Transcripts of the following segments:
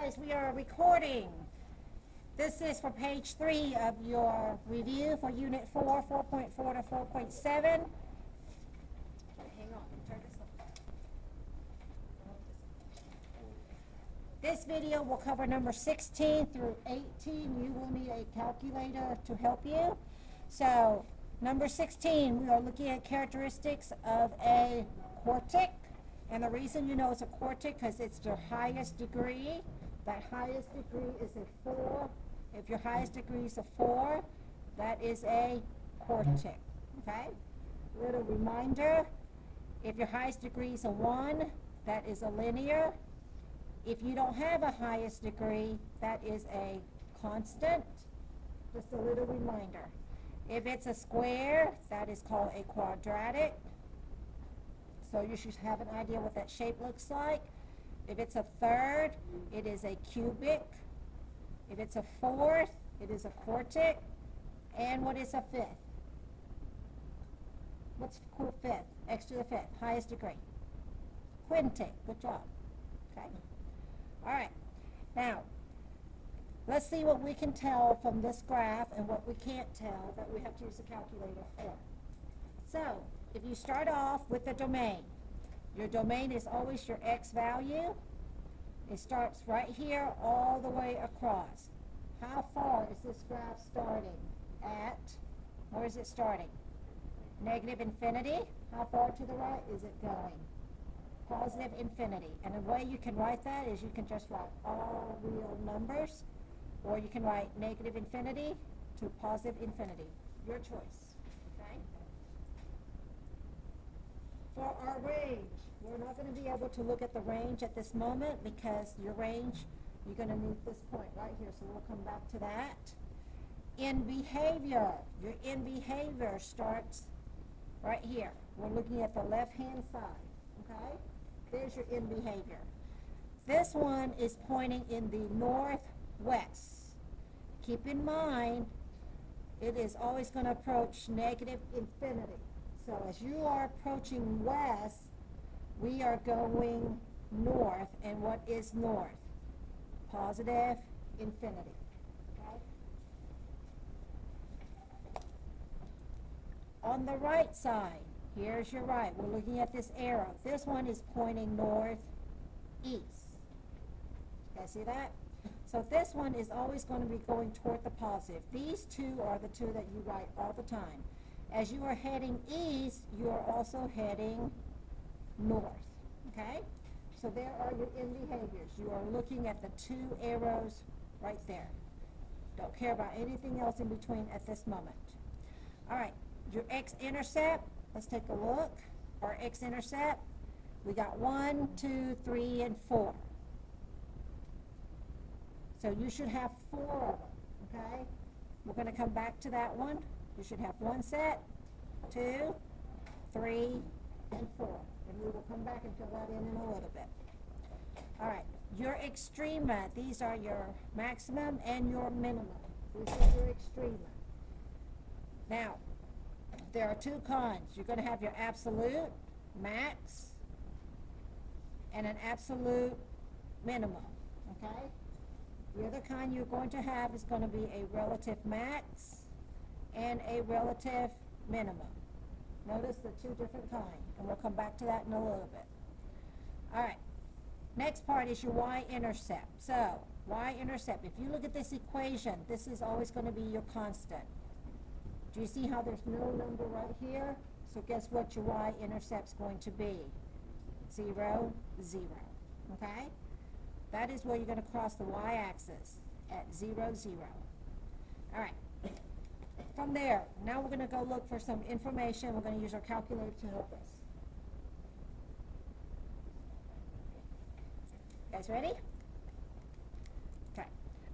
guys, we are recording. This is for page 3 of your review for Unit 4, 4.4 to 4.7. Hang on, turn this on. This video will cover number 16 through 18. You will need a calculator to help you. So, number 16, we are looking at characteristics of a quartic. And the reason you know it's a quartic because it's your highest degree. That highest degree is a 4. If your highest degree is a 4, that is a quartic. Okay? Little reminder, if your highest degree is a 1, that is a linear. If you don't have a highest degree, that is a constant. Just a little reminder. If it's a square, that is called a quadratic. So you should have an idea what that shape looks like. If it's a third, it is a cubic. If it's a fourth, it is a quartic. And what is a fifth? What's fifth? X to the fifth, highest degree. Quintic, good job. Okay. All right. Now, let's see what we can tell from this graph and what we can't tell that we have to use a calculator for. So, if you start off with the domain, your domain is always your x value. It starts right here all the way across. How far is this graph starting at? Where is it starting? Negative infinity. How far to the right is it going? Positive infinity. And the way you can write that is you can just write all real numbers, or you can write negative infinity to positive infinity. Your choice. Okay? For our range, we're not going to be able to look at the range at this moment because your range, you're going to need this point right here, so we'll come back to that. In behavior, your in behavior starts right here. We're looking at the left-hand side, okay? There's your in behavior. This one is pointing in the northwest. Keep in mind, it is always going to approach negative infinity. So as you are approaching west, we are going north. And what is north? Positive infinity. Okay? On the right side, here's your right. We're looking at this arrow. This one is pointing northeast. You guys see that? So this one is always going to be going toward the positive. These two are the two that you write all the time. As you are heading east, you are also heading north, okay? So there are your in behaviors. You are looking at the two arrows right there. Don't care about anything else in between at this moment. All right, your x-intercept, let's take a look. Our x-intercept, we got 1, 2, 3, and 4. So you should have 4 of them, okay? We're going to come back to that one. You should have 1 set, 2, 3, and 4. And we will come back and fill that in a little bit. All right, your extrema, these are your maximum and your minimum. These are your extrema. Now, there are 2 kinds. You're going to have your absolute max and an absolute minimum, okay? The other kind you're going to have is going to be a relative max and a relative minimum. Notice the 2 different kinds, and we'll come back to that in a little bit. All right, next part is your y-intercept. So, y-intercept, if you look at this equation, this is always going to be your constant. Do you see how there's no number right here? So guess what your y-intercept's going to be? 0, 0, okay? That is where you're going to cross the y-axis at 0, 0. All right. From there, now we're going to go look for some information. We're going to use our calculator to help us. You guys ready? Okay.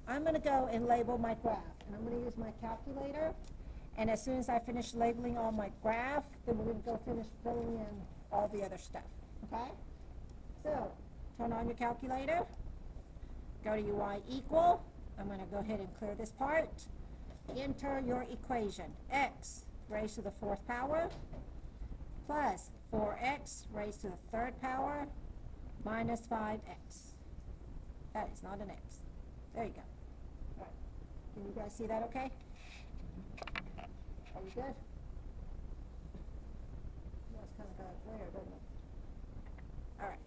I'm going to go and label my graph. And I'm going to use my calculator. And as soon as I finish labeling all my graph, then we're going to go finish filling in all the other stuff. Okay? So, turn on your calculator. Go to your y equal. I'm going to go ahead and clear this part. Enter your equation. X raised to the 4th power plus 4x raised to the 3rd power minus 5x. That is not an X. There you go. All right. Can you guys see that okay? Are you good? No, it's kind of got a glare, doesn't it? All right.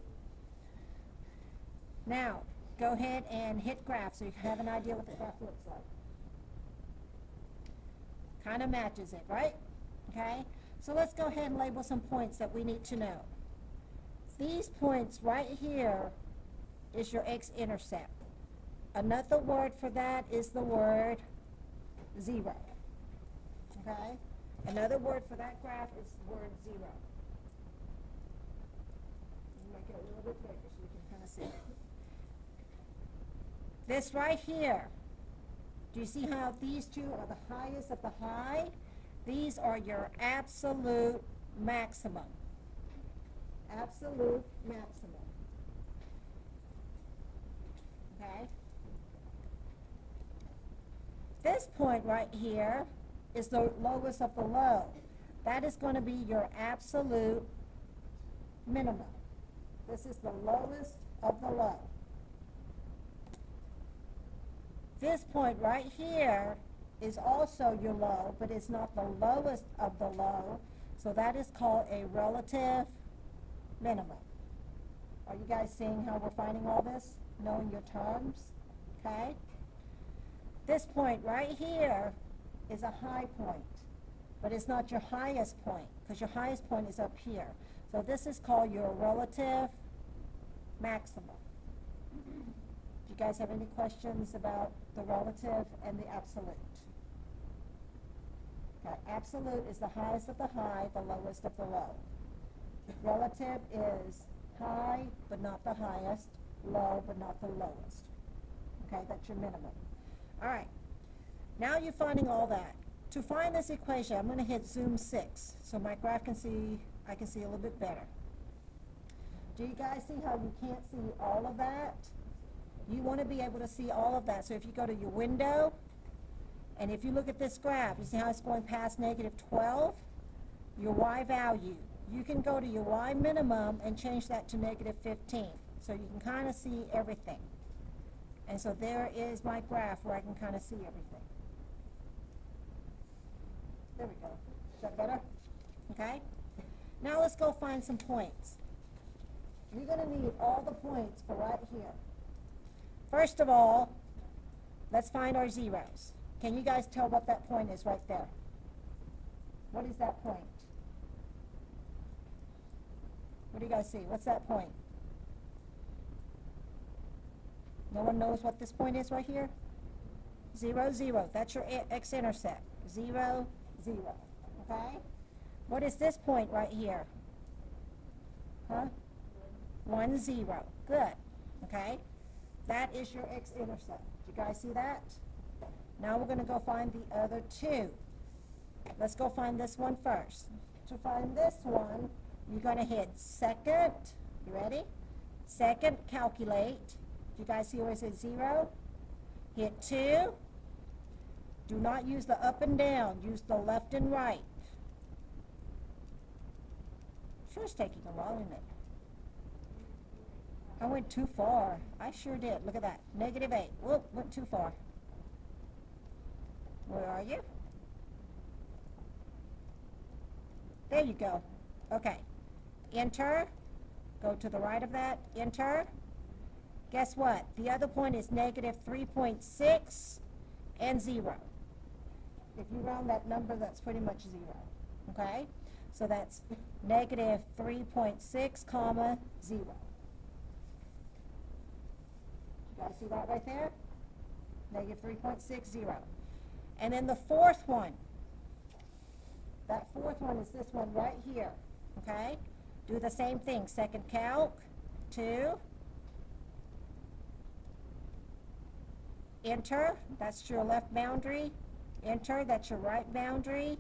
Now, go ahead and hit graph so you have an idea what the graph looks like. Kind of matches it, right? Okay? So let's go ahead and label some points that we need to know. These points right here is your x-intercept. Another word for that is the word 0. Okay? Another word for that graph is the word 0. Make it a little bit bigger so you can kind of see it. This right here, do you see how these two are the highest of the high? These are your absolute maximum. Absolute maximum. Okay? This point right here is the lowest of the low. That is going to be your absolute minimum. This is the lowest of the low. This point right here is also your low, but it's not the lowest of the low, so that is called a relative minimum. Are you guys seeing how we're finding all this? Knowing your terms? Okay? This point right here is a high point, but it's not your highest point, because your highest point is up here. So this is called your relative maximum. Do you guys have any questions about the relative and the absolute? Okay, absolute is the highest of the high, the lowest of the low. Relative is high, but not the highest, low, but not the lowest. Okay, that's your minimum. All right, now you're finding all that. To find this equation, I'm going to hit zoom 6, so my graph I can see a little bit better. Do you guys see how you can't see all of that? You want to be able to see all of that. So if you go to your window, and if you look at this graph, you see how it's going past -12? Your y value. You can go to your y minimum and change that to -15. So you can kind of see everything. And so there is my graph where I can kind of see everything. There we go. Is that better? Okay? Now let's go find some points. You're going to need all the points for right here. First of all, let's find our zeros. Can you guys tell what that point is right there? What is that point? What do you guys see? What's that point? No one knows what this point is right here? 0, 0. That's your x-intercept. 0, 0. Okay? What is this point right here? Huh? 1, 0. Good. Okay? That is your x-intercept. You guys see that? Now we're going to go find the other two. Let's go find this one first. To find this one, you're going to hit second. You ready? Second, calculate. Do you guys see where it says 0? Hit 2. Do not use the up and down. Use the left and right. Sure it's taking a while, isn't it? I went too far. I sure did. Look at that. -8. Whoop, went too far. Where are you? There you go. Okay. Enter. Go to the right of that. Enter. Guess what? The other point is -3.6 and 0. If you round that number, that's pretty much 0. Okay? So that's -3.6, comma, 0. You guys see that right there? -3.60. And then the fourth one. That fourth one is this one right here. Okay? Do the same thing. Second calc, 2. Enter, that's your left boundary. Enter, that's your right boundary.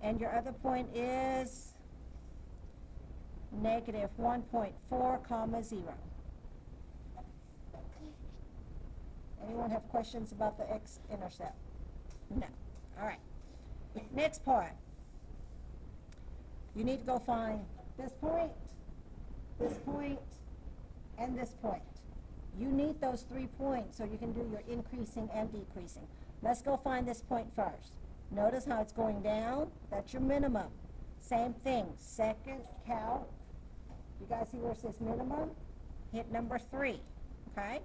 And your other point is -1.4, comma, 0. Anyone have questions about the x-intercept? No. All right. Next part. You need to go find this point, and this point. You need those 3 points so you can do your increasing and decreasing. Let's go find this point first. Notice how it's going down. That's your minimum. Same thing, second calc. You guys see where it says minimum? Hit number 3, okay?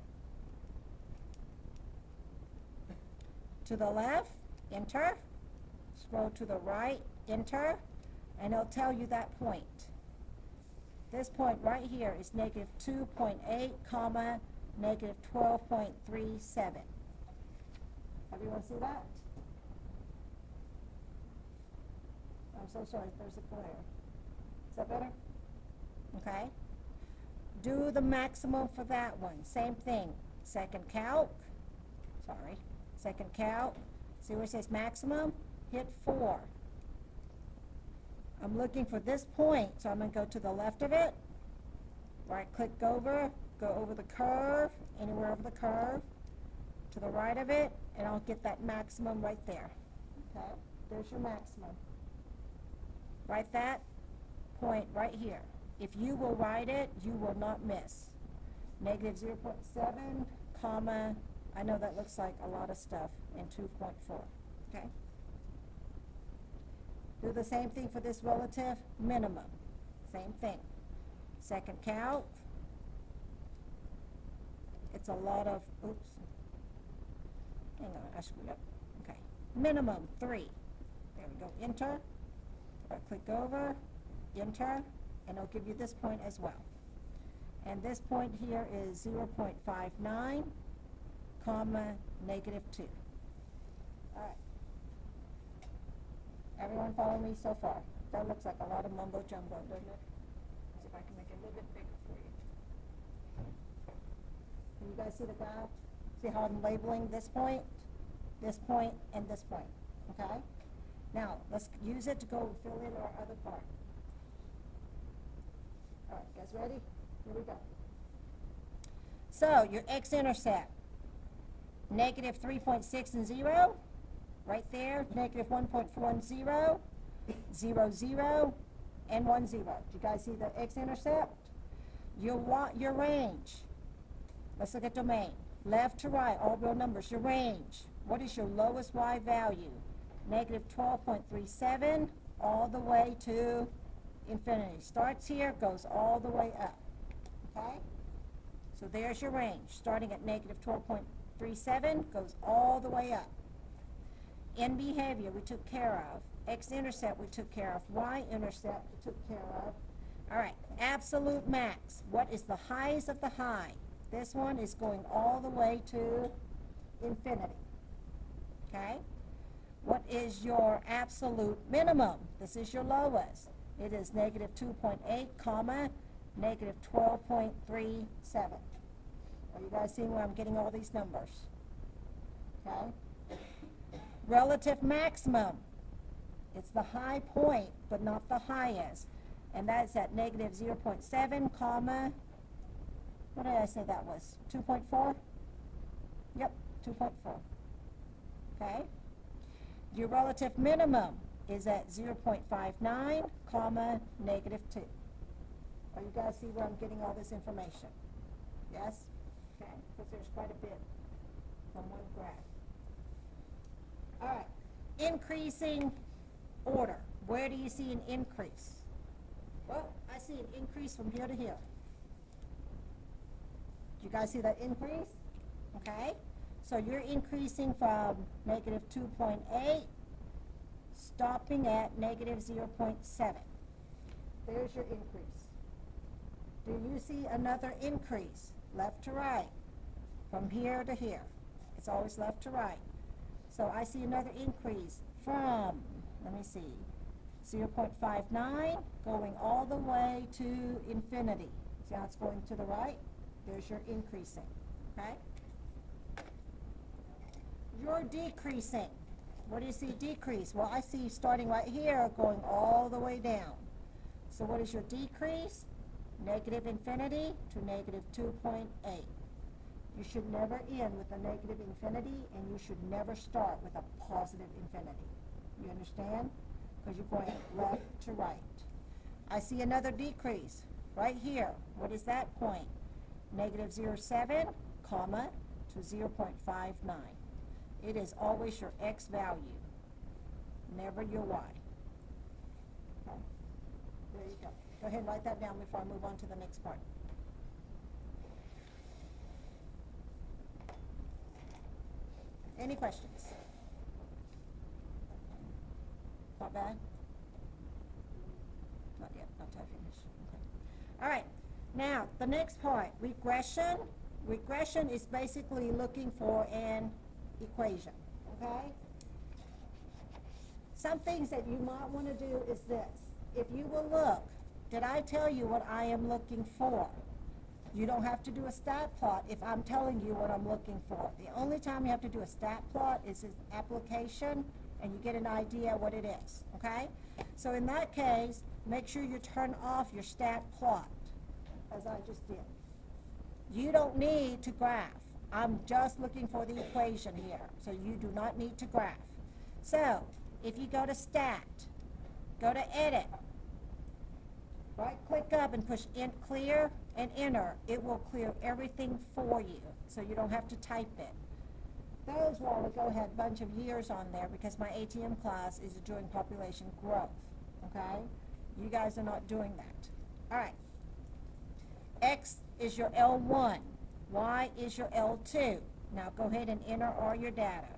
To the left, enter. Scroll to the right, enter, and it'll tell you that point. This point right here is negative 2.8, comma, negative 12.37. Everyone see that? I'm so sorry, there's a glare. Is that better? Okay. Do the maximum for that one. Same thing. Second calc. Sorry. Second calc. See where it says maximum? Hit 4. I'm looking for this point, so I'm going to go to the left of it. Right click over, go over the curve, anywhere over the curve, to the right of it, and I'll get that maximum right there. Okay, there's your maximum. Write that point right here. If you will write it, you will not miss. Negative 0.7, comma, I know that looks like a lot of stuff, and 2.4. Okay? Do the same thing for this relative minimum. Same thing. Second calc. It's a lot of, oops. Hang on, I screwed up. Okay. Minimum 3. There we go. Enter. Right click over, enter, and it'll give you this point as well. And this point here is 0.59, comma, negative 2. All right. Everyone follow me so far? That looks like a lot of mumbo jumbo, doesn't it? See if I can make it a little bit bigger for you. Can you guys see the graph? See how I'm labeling this point, and this point, okay? Now, let's use it to go fill in our other part. All right, guys ready? Here we go. So, your x-intercept, negative 3.6 and 0, right there, negative 1.4 and 0, 0, 0, and 1, 0. Do you guys see the x-intercept? You want your range. Let's look at domain. Left to right, all real numbers, your range. What is your lowest y value? Negative 12.37 all the way to infinity. Starts here, goes all the way up. Okay? So there's your range. Starting at negative 12.37, goes all the way up. In behavior, we took care of. X-intercept, we took care of. Y-intercept, we took care of. All right, absolute max. What is the highest of the high? This one is going all the way to infinity. Okay? What is your absolute minimum? This is your lowest. It is negative 2.8, comma, negative 12.37. Are you guys seeing where I'm getting all these numbers? Okay? Relative maximum. It's the high point, but not the highest. And that's at negative 0.7, comma, what did I say that was? 2.4? Yep, 2.4. Okay? Your relative minimum is at 0.59, comma, negative 2. Are you guys see where I'm getting all this information? Yes? Okay, because there's quite a bit from one graph. All right, increasing order. Where do you see an increase? Well, I see an increase from here to here. Do you guys see that increase? Okay. So you're increasing from negative 2.8, stopping at negative 0.7. There's your increase. Do you see another increase, left to right, from here to here? It's always left to right. So I see another increase from, let me see, 0.59 going all the way to infinity. See how it's going to the right? There's your increasing, okay? You're decreasing. What do you see decrease? Well, I see starting right here going all the way down. So what is your decrease? Negative infinity to negative 2.8. You should never end with a negative infinity, and you should never start with a positive infinity. You understand? Because you're going left to right. I see another decrease right here. What is that point? -0.7, comma, to 0.59. It is always your x value, never your y. Okay. There you go. Go ahead and write that down before I move on to the next part. Any questions? Not bad? Not yet, not till I finish. Okay. All right, now the next part, regression. Regression is basically looking for an equation, okay? Some things that you might want to do is this. If you will look, did I tell you what I am looking for? You don't have to do a stat plot if I'm telling you what I'm looking for. The only time you have to do a stat plot is in application and you get an idea what it is, okay? So in that case, make sure you turn off your stat plot, as I just did. You don't need to graph. I'm just looking for the equation here, so you do not need to graph. So if you go to stat, go to edit, right click up and push clear and enter. It will clear everything for you, so you don't have to type it. Those while ago had a bunch of years on there because my ATM class is doing population growth, okay? You guys are not doing that. All right. X is your L1. Y is your L2. Now go ahead and enter all your data.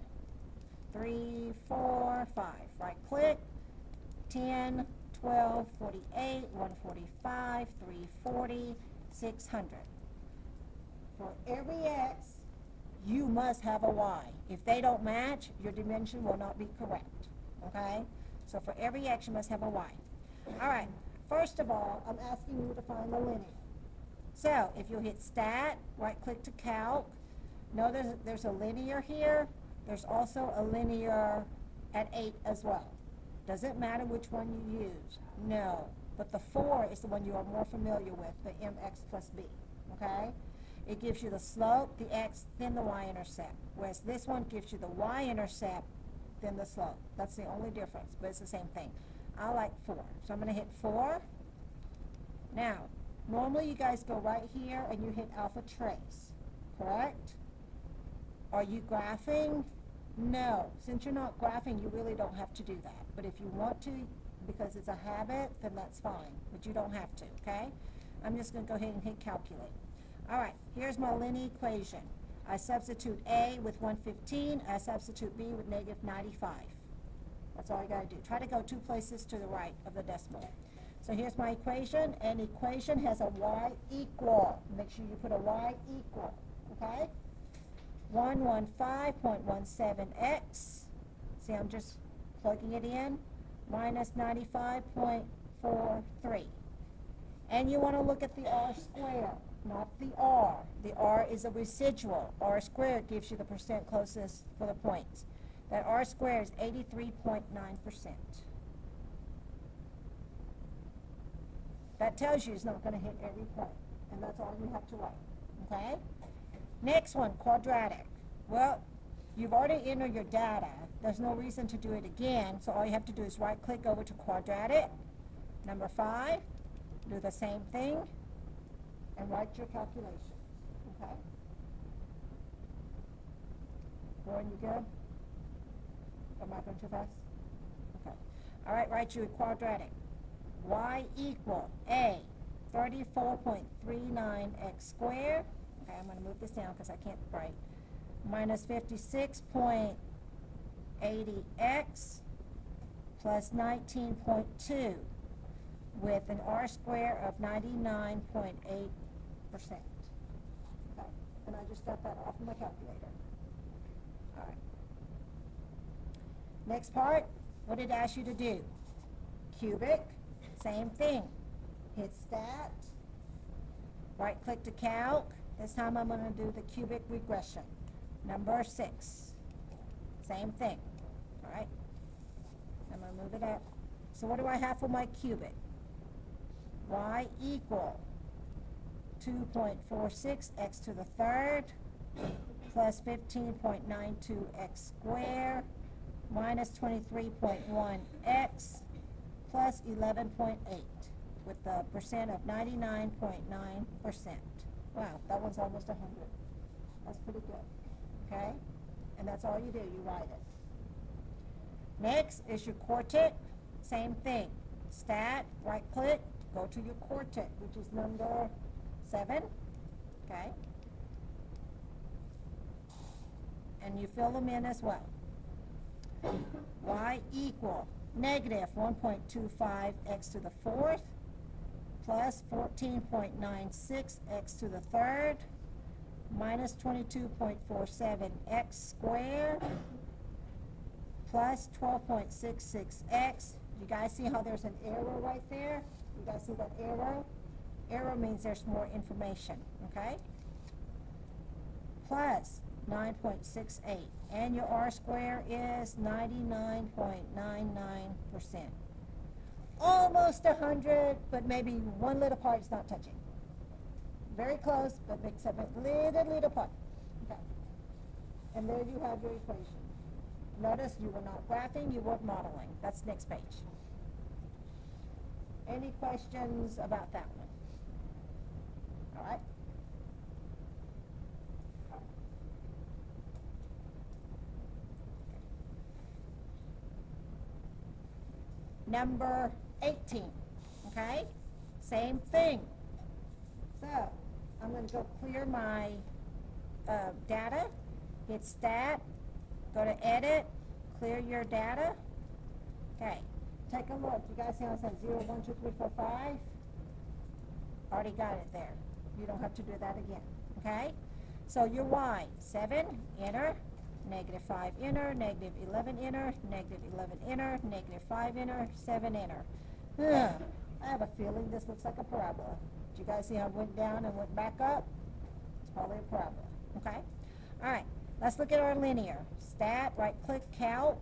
3, 4, 5. Right click. 10, 12, 48, 145, 340, 600. For every X, you must have a Y. If they don't match, your dimension will not be correct. Okay? So for every X, you must have a Y. All right. First of all, I'm asking you to find the linear. So if you hit Stat, right-click to Calc, notice there's a linear here. There's also a linear at 8 as well. Does it matter which one you use? No. But the 4 is the one you are more familiar with, the mx plus b. Okay? It gives you the slope, the x, then the y-intercept. Whereas this one gives you the y-intercept, then the slope. That's the only difference, but it's the same thing. I like 4. So I'm going to hit 4. Now, normally you guys go right here and you hit alpha trace, correct? Are you graphing? No. Since you're not graphing, you really don't have to do that. But if you want to, because it's a habit, then that's fine. But you don't have to, okay? I'm just going to go ahead and hit calculate. All right, here's my linear equation. I substitute A with 115. I substitute B with negative 95. That's all you got to do. Try to go 2 places to the right of the decimal. So here's my equation. An equation has a y equal. Make sure you put a y equal, okay? 115.17x. See, I'm just plugging it in. Minus 95.43. And you want to look at the r squared, not the r. The r is a residual. R squared gives you the percent closest for the points. That r squared is 83.9%. That tells you it's not going to hit every point. And that's all you have to write. Okay? Next one, quadratic. Well, you've already entered your data. There's no reason to do it again. So all you have to do is right-click over to quadratic. Number 5. Do the same thing. And write your calculations. Okay? Lauren, you good? Am I going too fast? Okay. All right, write your quadratic. Y equal A, 34.39x squared. Okay, I'm going to move this down because I can't write. Minus 56.80x plus 19.2 with an r squared of 99.8%. Okay, and I just got that off of my calculator. All right. Next part, what did it ask you to do? Cubic. Same thing. Hit Stat. Right-click to Calc. This time I'm going to do the cubic regression. Number 6. Same thing. All right. I'm going to move it up. So what do I have for my cubic? Y equal 2.46x to the third plus 15.92x squared minus 23.1x plus 11.8 with the percent of 99.9%. Wow, that one's almost 100. That's pretty good, okay? And that's all you do, you write it. Next is your quartet. Same thing. Stat, right click, go to your quartet, which is number 7, okay? And you fill them in as well. Y equal negative 1.25 x to the 4th plus 14.96 x to the 3rd minus 22.47 x squared plus 12.66x. You guys see how there's an arrow right there? You guys see that arrow? Arrow means there's more information, okay? Plus 9.68. And your R square is 99.99%. Almost 100, but maybe one little part is not touching. Very close, but makes up a little part. Okay. And there you have your equation. Notice you were not graphing, you were modeling. That's next page. Any questions about that one? All right. Number 18, okay? Same thing. So, I'm going to go clear my data, hit stat, go to edit, clear your data. Okay, take a look. You guys see how it says 0, 1, 2, 3, 4, 5? Already got it there. You don't have to do that again, okay? So your Y, 7, enter, negative 5, enter, negative 11, enter, negative 11, enter, negative 5, enter, 7, enter. I have a feeling this looks like a parabola. Did you guys see how it went down and went back up? It's probably a parabola, okay? All right, let's look at our linear. Stat, right click, calc,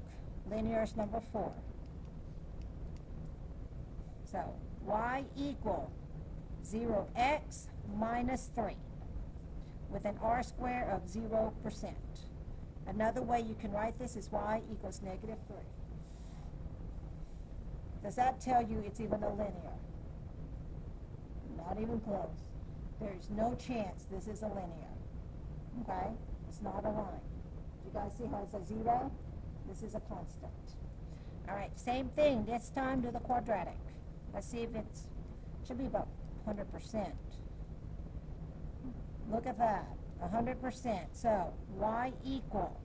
linear is number 4. So, Y equal 0x minus 3 with an R square of 0%. Another way you can write this is Y equals negative 3. Does that tell you it's even a linear? Not even close. There's no chance this is a linear. Okay? It's not a line. You guys see how it's a 0? This is a constant. All right, same thing. This time do the quadratic. Let's see if it's, should be about 100%. Look at that, 100%. So, Y equal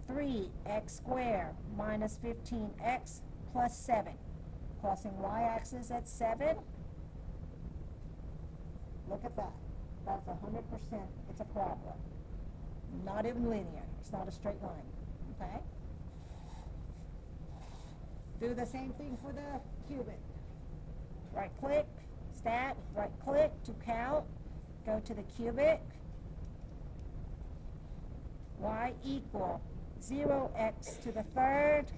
3x squared minus 15x plus 7. Crossing y-axis at 7. Look at that. That's 100%. It's a parabola. Not even linear. It's not a straight line. Okay? Do the same thing for the cubic. Right click, stat, right click to count. Go to the cubic. Y equal 0x to the 3rd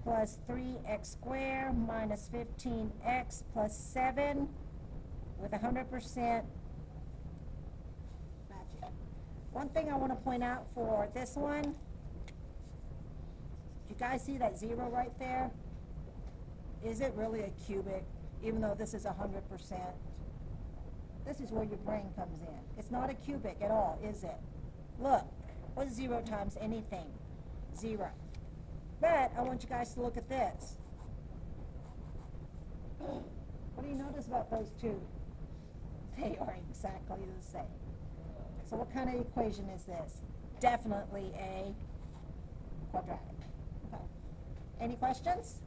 plus 3x squared minus 15x plus 7 with 100% matching. One thing I want to point out for this one, you guys see that 0 right there? Is it really a cubic, even though this is 100%? This is where your brain comes in. It's not a cubic at all, is it? Look, what's 0 times anything? 0. But I want you guys to look at this. What do you notice about those two? They are exactly the same. So what kind of equation is this? Definitely a quadratic. Okay. Any questions?